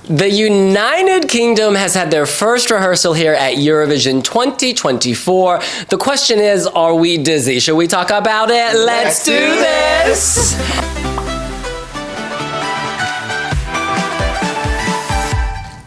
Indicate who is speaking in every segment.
Speaker 1: The United Kingdom has had their first rehearsal here at Eurovision 2024. The question is, are we dizzy? Should we talk about it? Let's do this!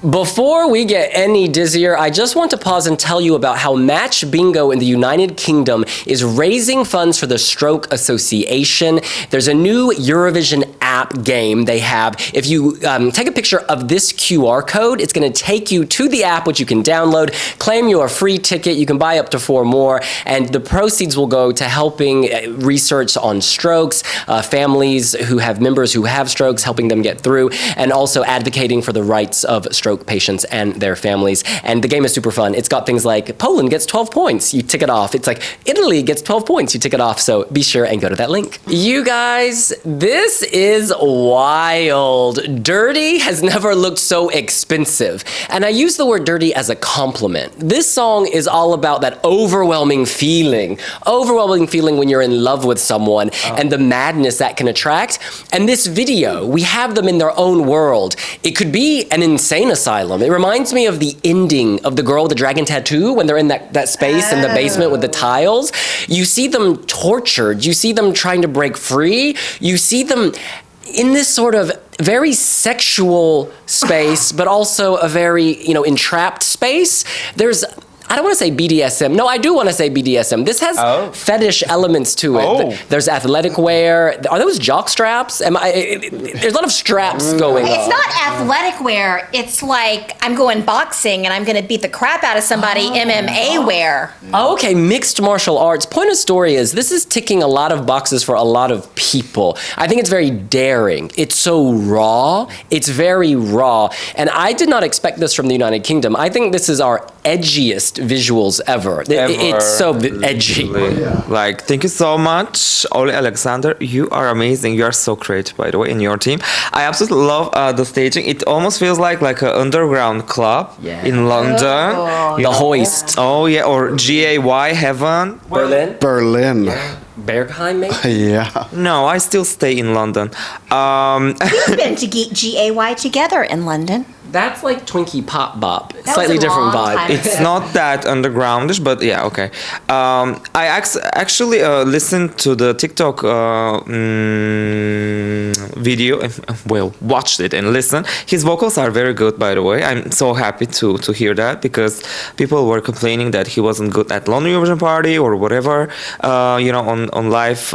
Speaker 1: Before we get any dizzier, I just want to pause and tell you about how Match Bingo in the United Kingdom is raising funds for the Stroke Association. There's a new Eurovision app game they have. If you take a picture of this QR code, it's going to take you to the app, which you can download, claim your free ticket. You can buy up to 4 more, and the proceeds will go to helping research on strokes, families who have members who have strokes, helping them get through, and also advocating for the rights of stroke patients and their families. And the game is super fun. It's got things like Poland gets 12 points, you tick it off. It's like Italy gets 12 points, you tick it off. So be sure and go to that link. You guys, this is wild. Dirty has never looked so expensive. And I use the word dirty as a compliment. This song is all about that overwhelming feeling when you're in love with someone and the madness that can attract. And this video, we have them in their own world. It could be an insane asylum. It reminds me of the ending of The Girl with the Dragon Tattoo when they're in that space in the basement with the tiles. You see them tortured. You see them trying to break free. You see them in this sort of very sexual space, but also a very, entrapped space. I don't want to say BDSM. No, I do want to say BDSM. This has fetish elements to it. There's athletic wear. Are those jock straps? There's a lot of straps going on.
Speaker 2: It's not athletic wear. It's like I'm going boxing and I'm going to beat the crap out of somebody. MMA wear.
Speaker 1: Oh, okay, mixed martial arts. Point of story is this is ticking a lot of boxes for a lot of people. I think it's very daring. It's so raw. It's very raw. And I did not expect this from the United Kingdom. I think this is our edgiest visuals ever. It's so edgy.
Speaker 3: Like, thank you so much, Olly Alexander. You are amazing. You are so creative, by the way, in your team. I absolutely love the staging. It almost feels like an underground club in London.
Speaker 1: The Hoist.
Speaker 3: Oh yeah, or GAY Heaven.
Speaker 4: Berlin.
Speaker 1: Yeah. Bergheim, maybe?
Speaker 4: Yeah.
Speaker 3: No, I still stay in London.
Speaker 2: We've been to GAY together in London.
Speaker 1: That's like Twinkie Pop Bop.
Speaker 2: That
Speaker 1: Slightly
Speaker 2: was a
Speaker 1: different
Speaker 2: long
Speaker 1: vibe.
Speaker 2: time
Speaker 3: It's not that undergroundish, but yeah, okay. I actually listened to the TikTok video. Well, watched it and listened. His vocals are very good, by the way. I'm so happy to hear that because people were complaining that he wasn't good at London Eurovision Party or whatever, on live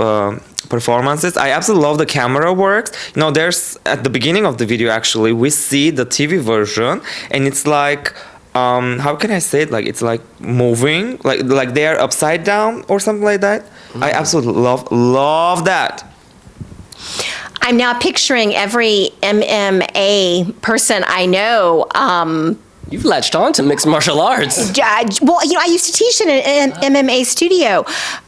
Speaker 3: performances. I absolutely love the camera works. There's at the beginning of the video actually we see the TV version and it's like how can I say it? Like it's like moving, like they are upside down or something like that. I absolutely love that.
Speaker 2: I'm now picturing every MMA person I know.
Speaker 1: You've latched on to mixed martial arts.
Speaker 2: Well, I used to teach in an MMA studio,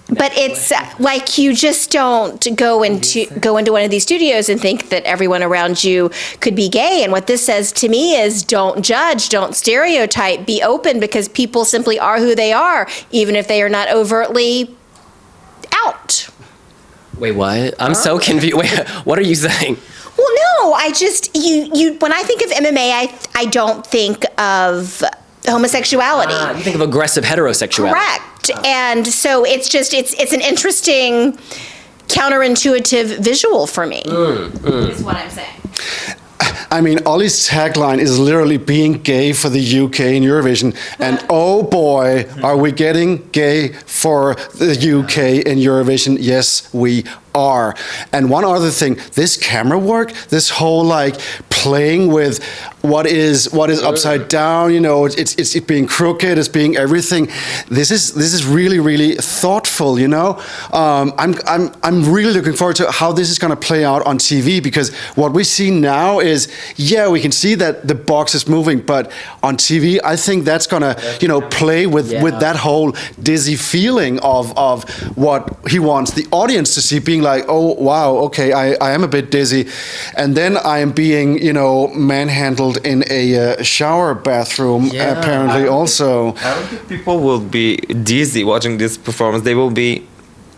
Speaker 2: but it's like you just don't go into one of these studios and think that everyone around you could be gay. And what this says to me is don't judge, don't stereotype, be open because people simply are who they are, even if they are not overtly out.
Speaker 1: Wait, what? I'm so confused. Wait, what are you saying?
Speaker 2: Well, no, I just, when I think of MMA, I don't think of homosexuality.
Speaker 1: You think of aggressive heterosexuality.
Speaker 2: Correct. And so it's an interesting counterintuitive visual for me, is what I'm saying.
Speaker 4: I mean, Olly's tagline is literally being gay for the UK in Eurovision. And oh boy, are we getting gay for the UK in Eurovision? Yes, we are. And one other thing, this camera work, this whole like playing with what is upside down, it's being crooked, it's being everything. This is really, really thoughtful, I'm really looking forward to how this is gonna play out on TV because what we see now is, we can see that the box is moving, but on TV, I think that's gonna, play with that whole dizzy feeling of what he wants the audience to see, being like, oh wow, okay, I am a bit dizzy, and then I am being manhandled in a shower bathroom apparently also.
Speaker 3: I don't think people will be dizzy watching this performance. They will be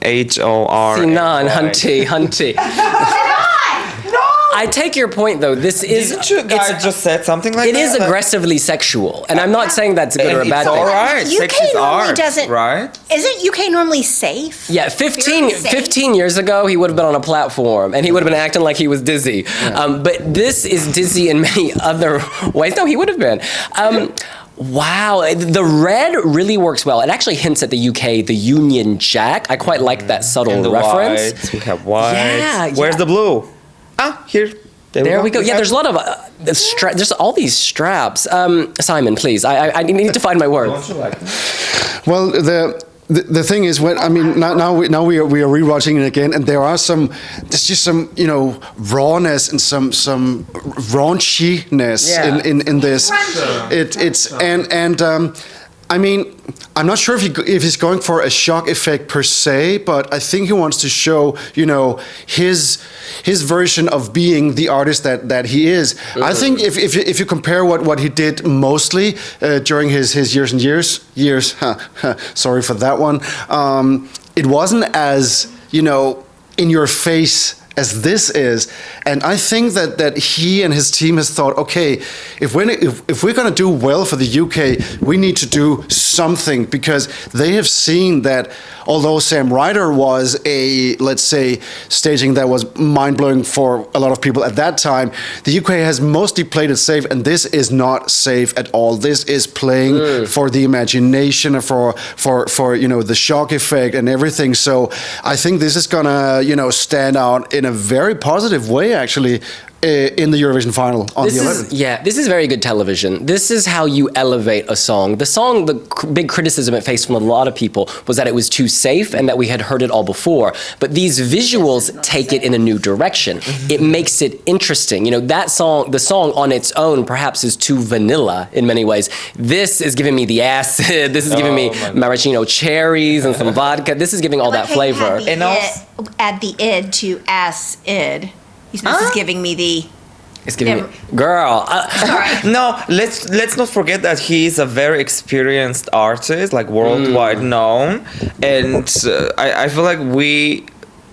Speaker 3: HOR.
Speaker 1: Sinan, Hunty. I take your point, though. This is...
Speaker 3: Didn't you guys just said something like
Speaker 1: It
Speaker 3: that?
Speaker 1: is
Speaker 3: Like-
Speaker 1: aggressively sexual. And I'm not saying that's a good
Speaker 3: and
Speaker 1: or a bad
Speaker 3: it's
Speaker 1: thing.
Speaker 3: all right.
Speaker 2: UK
Speaker 3: Sex is
Speaker 2: normally
Speaker 3: art,
Speaker 2: doesn't-
Speaker 3: right?
Speaker 2: Isn't UK normally safe?
Speaker 1: Yeah, 15
Speaker 2: Very
Speaker 1: years ago, he would have been on a platform and he would have been acting like he was dizzy. But this is dizzy in many other ways. No, he would have been. Wow, the red really works well. It actually hints at the UK, the Union Jack. I quite like that subtle
Speaker 3: And the
Speaker 1: reference.
Speaker 3: whites, we have whites.
Speaker 1: Yeah,
Speaker 3: Where's
Speaker 1: yeah.
Speaker 3: the blue? Ah, here.
Speaker 1: There we go. Yeah,
Speaker 3: have-
Speaker 1: there's a lot of there's all these straps. Simon, please, I need to find my words.
Speaker 3: Don't you like them?
Speaker 4: Well, the thing is, when I mean, now we are rewatching it again, and there's just some rawness and some raunchiness
Speaker 1: Yeah.
Speaker 4: in this. It's I mean, I'm not sure if he's going for a shock effect per se, but I think he wants to show, his version of being the artist that he is. I think if you compare what he did mostly during his years, sorry for that one, it wasn't as in your face as this is, and I think that he and his team has thought, okay, if we're going to do well for the UK, we need to do something, because they have seen that although Sam Ryder was a, let's say, staging that was mind-blowing for a lot of people at that time, the UK has mostly played it safe, and this is not safe at all. This is playing for the imagination, for the shock effect and everything. So I think this is gonna stand out in a very positive way, actually, in the Eurovision final on the 11th.
Speaker 1: This is very good television. This is how you elevate a song. The big criticism it faced from a lot of people was that it was too safe and that we had heard it all before. But these visuals take it in a new direction. It makes it interesting. The song on its own perhaps is too vanilla in many ways. This is giving me the acid. This is giving me maraschino cherries and some vodka. This is giving all that flavor.
Speaker 2: And add the id to acid. This is giving me the...
Speaker 1: It's giving me... Girl.
Speaker 2: Sorry.
Speaker 3: No, let's not forget that he's a very experienced artist, like worldwide known, and I feel like we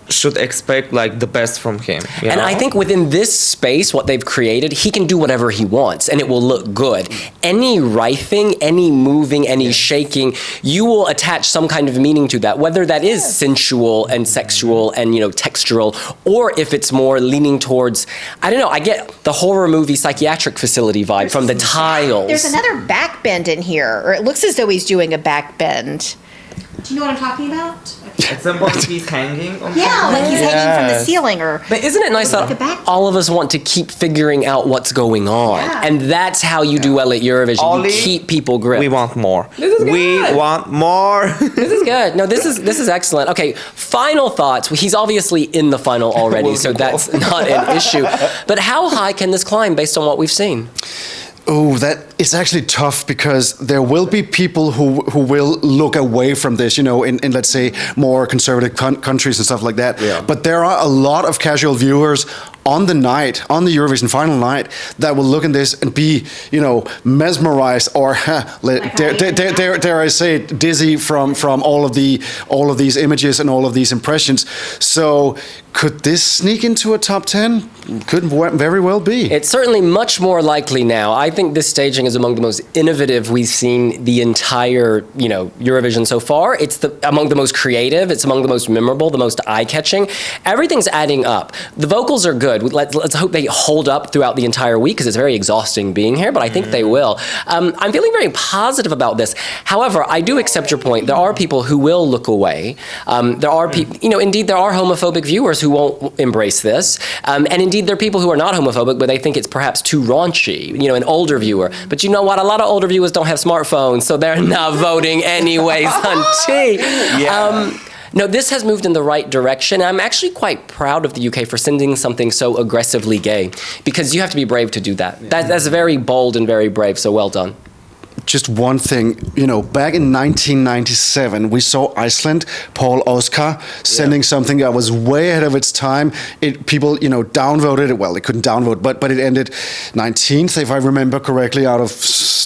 Speaker 3: should expect like the best from him.
Speaker 1: And I think within this space, what they've created, he can do whatever he wants and it will look good. Any writhing, any moving, any shaking, you will attach some kind of meaning to that, whether that is sensual and sexual and textural, or if it's more leaning towards, I don't know, I get the horror movie psychiatric facility vibe from the tiles.
Speaker 2: There's another back bend in here, or it looks as though he's doing a back bend. Do you know what I'm talking about?
Speaker 3: at some point he's hanging. On
Speaker 2: Yeah, like he's hanging from the
Speaker 3: Yes.
Speaker 2: ceiling, or
Speaker 1: But isn't it nice
Speaker 2: Like
Speaker 1: that
Speaker 2: a back-
Speaker 1: all of us want to keep figuring out what's going on?
Speaker 2: Yeah.
Speaker 1: And that's how you do well at Eurovision.
Speaker 3: Olly,
Speaker 1: you keep people gripped.
Speaker 3: We want more.
Speaker 1: This is
Speaker 3: We
Speaker 1: good.
Speaker 3: want more.
Speaker 1: This is good. No, this is excellent. Okay, final thoughts. He's obviously in the final already, so that's not an issue. But how high can this climb based on what we've seen?
Speaker 4: Oh, that is actually tough because there will be people who will look away from this, you know, in let's say more conservative countries and stuff like that.
Speaker 1: Yeah.
Speaker 4: But there are a lot of casual viewers on the night, on the Eurovision final night, that will look at this and be, you know, mesmerized or dare I say it, dizzy from all of these images and all of these impressions. So could this sneak into a top 10? Could very well be.
Speaker 1: It's certainly much more likely now. I think this staging is among the most innovative we've seen the entire, you know, Eurovision so far. It's among the most creative. It's among the most memorable, the most eye-catching. Everything's adding up. The vocals are good. Let's hope they hold up throughout the entire week because it's very exhausting being here, but I think they will. I'm feeling very positive about this. However, I do accept your point. There are people who will look away. There are people, you know, indeed there are homophobic viewers who won't embrace this. And indeed there are people who are not homophobic, but they think it's perhaps too raunchy, you know, an older viewer. But you know what? A lot of older viewers don't have smartphones, so they're not voting anyways on T.
Speaker 3: Yeah.
Speaker 1: No, this has moved in the right direction. I'm actually quite proud of the UK for sending something so aggressively gay, because you have to be brave to do that. That's very bold and very brave, so well done.
Speaker 4: Just one thing, you know, back in 1997, we saw Iceland, Paul Oskar, sending something that was way ahead of its time. People, you know, downvoted it. Well, they couldn't downvote, but it ended 19th, if I remember correctly, out of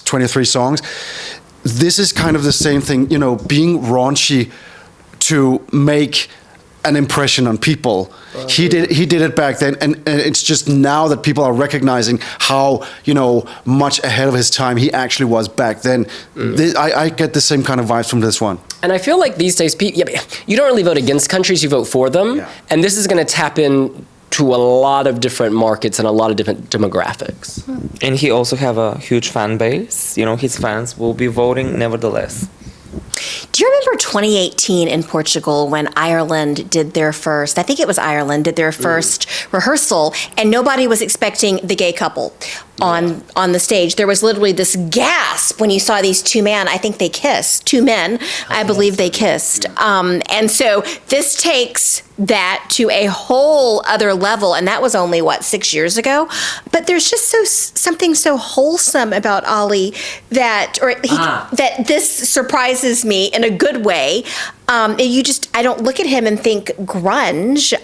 Speaker 4: 23 songs. This is kind of the same thing, you know, being raunchy to make an impression on people. He did it back then, and it's just now that people are recognizing how much ahead of his time he actually was back then. I get the same kind of vibes from this one.
Speaker 1: And I feel like these days, you don't really vote against countries, you vote for them.
Speaker 4: Yeah.
Speaker 1: And this is going to tap in to a lot of different markets and a lot of different demographics.
Speaker 3: And he also have a huge fan base. His fans will be voting nevertheless.
Speaker 2: Do you remember 2018 in Portugal when Ireland did their first, I think it was Ireland, did their first rehearsal, and nobody was expecting the gay couple on the stage? There was literally this gasp when you saw these two men. I think they kissed. Two men, I believe they kissed. And so this takes that to a whole other level, and that was only 6 years ago. But there's just something so wholesome about Olly that this surprises me in a good way. I don't look at him and think grunge,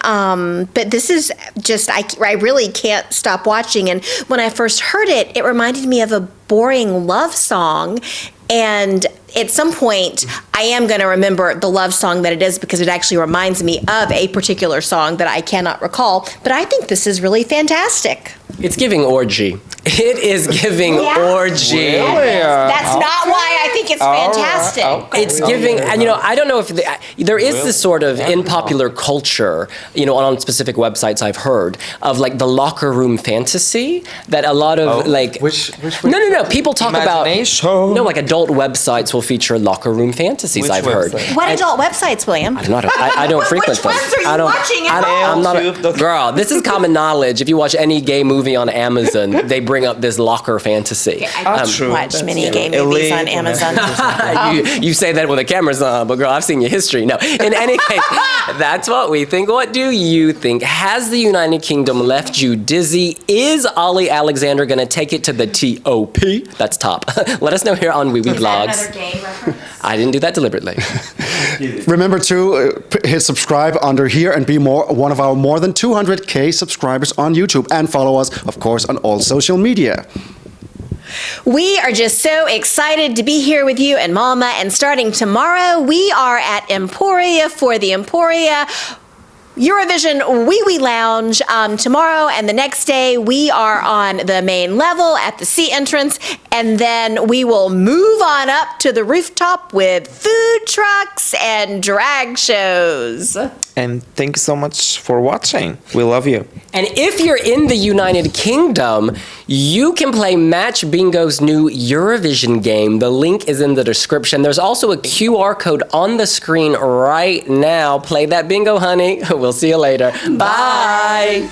Speaker 2: but this is just, I really can't stop watching. And when I first heard it, it reminded me of a boring love song. And at some point, I am going to remember the love song that it is, because it actually reminds me of a particular song that I cannot recall. But I think this is really fantastic.
Speaker 1: It's giving orgy. It is giving orgy.
Speaker 2: That's not why I think it's fantastic.
Speaker 1: It's giving, and I don't know if there is this sort of in popular culture, on specific websites I've heard of the locker room fantasy that a lot of
Speaker 4: Which
Speaker 1: no, people talk about
Speaker 3: Imagination.
Speaker 1: adult websites will feature locker room fantasies.
Speaker 3: Which
Speaker 1: I've heard.
Speaker 3: website?
Speaker 2: What adult websites, William?
Speaker 1: I don't know. I don't frequent
Speaker 2: Which
Speaker 1: them.
Speaker 2: ones are you
Speaker 1: I don't,
Speaker 2: watching at
Speaker 1: I'm not
Speaker 3: all?
Speaker 1: girl. This is common knowledge. If you watch any gay movie on Amazon, they bring up this locker fantasy.
Speaker 2: I
Speaker 3: true.
Speaker 2: watch
Speaker 3: That's
Speaker 2: many
Speaker 3: true.
Speaker 2: gay movies on
Speaker 3: Illegal.
Speaker 2: Amazon.
Speaker 1: you say that with the cameras on, but girl, I've seen your history. No, in any case, that's what we think. What do you think? Has the United Kingdom left you dizzy? Is Olly Alexander going to take it to the TOP? That's top. Let us know here on Wiwibloggs.
Speaker 2: gay reference?
Speaker 1: I didn't do that deliberately.
Speaker 4: Remember to hit subscribe under here and be one of our more than 200K subscribers on YouTube, and follow us, of course, on all social media.
Speaker 2: We are just so excited to be here with you and Mama. And starting tomorrow, we are at Emporia for the Emporia Eurovision Wee Lounge tomorrow, and the next day we are on the main level at the sea entrance, and then we will move on up to the rooftop with food trucks and drag shows.
Speaker 3: And thank you so much for watching. We love you.
Speaker 1: And if you're in the United Kingdom, you can play Match Bingo's new Eurovision game. The link is in the description. There's also a QR code on the screen right now. Play that bingo, honey. We'll see you later. Bye.